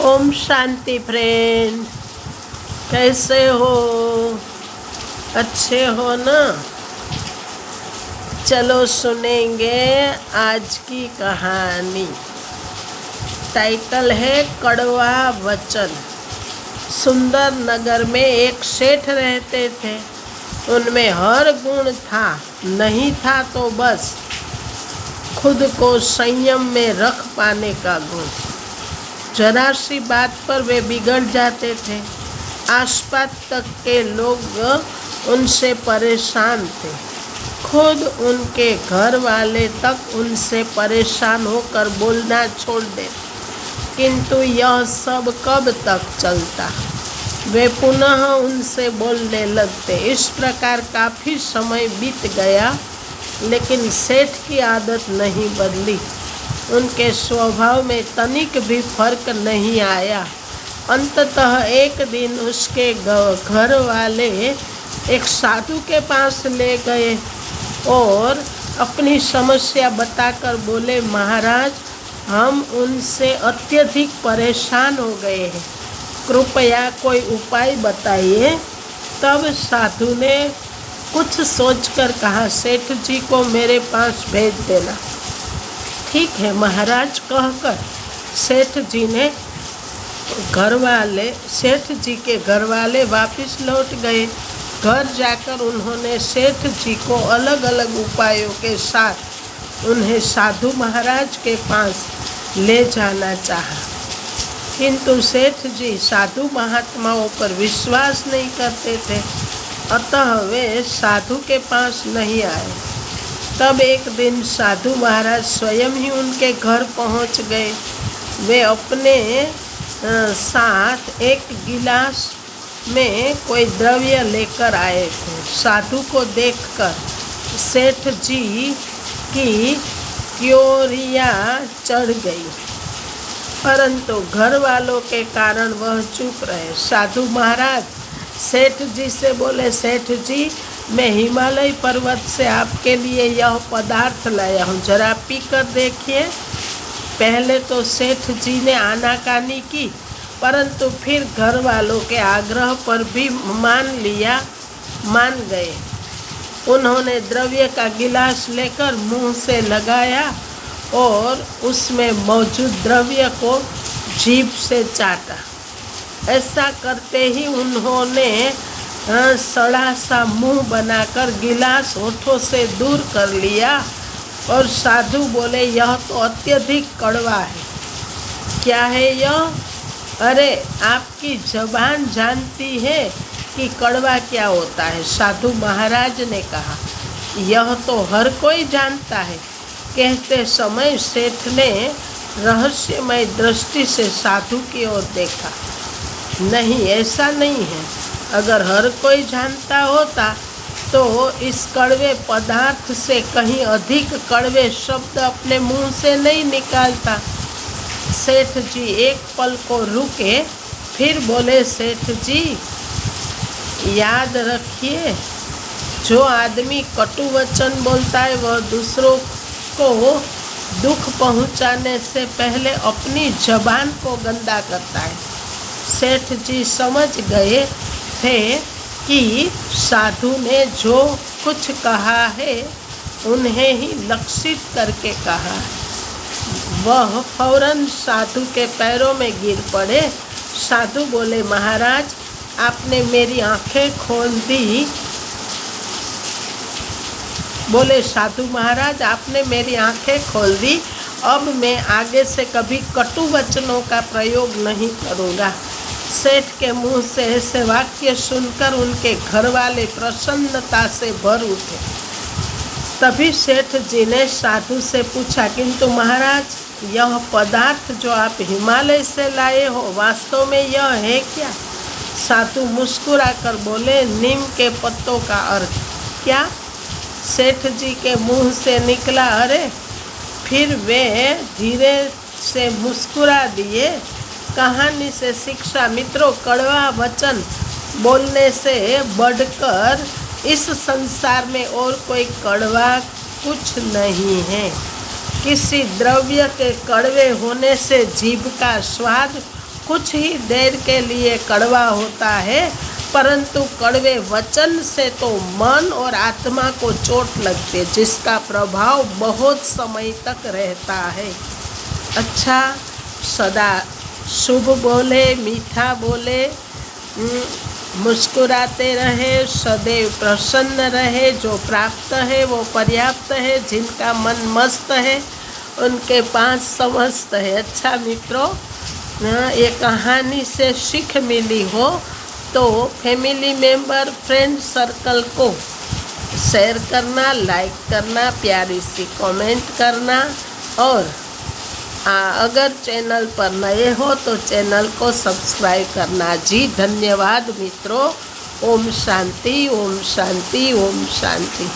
Om Shanti friend, कैसे हो? अच्छे हो ना? चलो सुनेंगे आज की कहानी। टाइटल है कड़वा वचन। सुंदर नगर में एक सेठ रहते थे। उनमें हर गुण था, नहीं था तो बस खुद को संयम में रख पाने का गुण। जरा सी बात पर वे बिगड़ जाते थे। आसपास तक के लोग उनसे परेशान थे। खुद उनके घर वाले तक उनसे परेशान होकर बोलना छोड़ देते। किंतु यह सब कब तक चलता? वे पुनः उनसे बोलने लगते। इस प्रकार काफ़ी समय बीत गया, लेकिन सेठ की आदत नहीं बदली। उनके स्वभाव में तनिक भी फर्क नहीं आया। अंततः एक दिन उसके घर वाले एक साधु के पास ले गए और अपनी समस्या बताकर बोले, महाराज, हम उनसे अत्यधिक परेशान हो गए हैं, कृपया कोई उपाय बताइए। तब साधु ने कुछ सोचकर कहा, सेठ जी को मेरे पास भेज देना। ठीक है महाराज कहकर सेठ जी के घर वाले वापस लौट गए। घर जाकर उन्होंने सेठ जी को अलग अलग उपायों के साथ उन्हें साधु महाराज के पास ले जाना चाहा, किंतु सेठ जी साधु महात्माओं पर विश्वास नहीं करते थे, अतः वे साधु के पास नहीं आए। तब एक दिन साधु महाराज स्वयं ही उनके घर पहुंच गए। वे अपने साथ एक गिलास में कोई द्रव्य लेकर आए थे। साधु को देखकर सेठ जी की क्योरिया चढ़ गई, परंतु घर वालों के कारण वह चुप रहे। साधु महाराज सेठ जी से बोले, सेठ जी, मैं हिमालय पर्वत से आपके लिए यह पदार्थ लाया हूँ, जरा पी कर देखिए। पहले तो सेठ जी ने आनाकानी की, परंतु फिर घर वालों के आग्रह पर भी मान गए। उन्होंने द्रव्य का गिलास लेकर मुंह से लगाया और उसमें मौजूद द्रव्य को जीभ से चाटा। ऐसा करते ही उन्होंने सड़ा सा मुंह बनाकर गिलास होठों से दूर कर लिया और साधु बोले, यह तो अत्यधिक कड़वा है। क्या है यह? अरे, आपकी जबान जानती है कि कड़वा क्या होता है? साधु महाराज ने कहा, यह तो हर कोई जानता है। कहते समय सेठ ने रहस्यमय दृष्टि से साधु की ओर देखा। नहीं, ऐसा नहीं है। अगर हर कोई जानता होता तो इस कड़वे पदार्थ से कहीं अधिक कड़वे शब्द अपने मुंह से नहीं निकालता। सेठ जी एक पल को रुके, फिर बोले, सेठ जी, याद रखिए, जो आदमी कटु वचन बोलता है वह दूसरों को दुख पहुंचाने से पहले अपनी जबान को गंदा करता है। सेठ जी समझ गए थे कि साधु ने जो कुछ कहा है उन्हें ही लक्षित करके कहा। वह फौरन साधु के पैरों में गिर पड़े। साधु बोले, महाराज, आपने मेरी आंखें खोल दी। बोले, साधु महाराज, आपने मेरी आंखें खोल दी। अब मैं आगे से कभी कटु वचनों का प्रयोग नहीं करूँगा। सेठ के मुंह से ऐसे वाक्य सुनकर उनके घर वाले प्रसन्नता से भर उठे। तभी सेठ जी ने साधु से पूछा, किंतु महाराज, यह पदार्थ जो आप हिमालय से लाए हो, वास्तव में यह है क्या? साधु मुस्कुराकर बोले, नीम के पत्तों का अर्थ। क्या? सेठ जी के मुंह से निकला। अरे! फिर वे धीरे से मुस्कुरा दिए। कहानी से शिक्षा, मित्रों, कड़वा वचन बोलने से बढ़कर इस संसार में और कोई कड़वा कुछ नहीं है। किसी द्रव्य के कड़वे होने से जीभ का स्वाद कुछ ही देर के लिए कड़वा होता है, परंतु कड़वे वचन से तो मन और आत्मा को चोट लगती है, जिसका प्रभाव बहुत समय तक रहता है। अच्छा, सदा शुभ बोले, मीठा बोले, मुस्कुराते रहे, सदैव प्रसन्न रहे। जो प्राप्त है वो पर्याप्त है, जिनका मन मस्त है उनके पास समस्त है। अच्छा मित्रों, ये कहानी से सीख मिली हो तो फैमिली मेंबर, फ्रेंड सर्कल को शेयर करना, लाइक करना, प्यारी सी कमेंट करना, और अगर चैनल पर नए हो तो चैनल को सब्सक्राइब करना। जी धन्यवाद मित्रों। ओम शांति, ओम शांति, ओम शांति।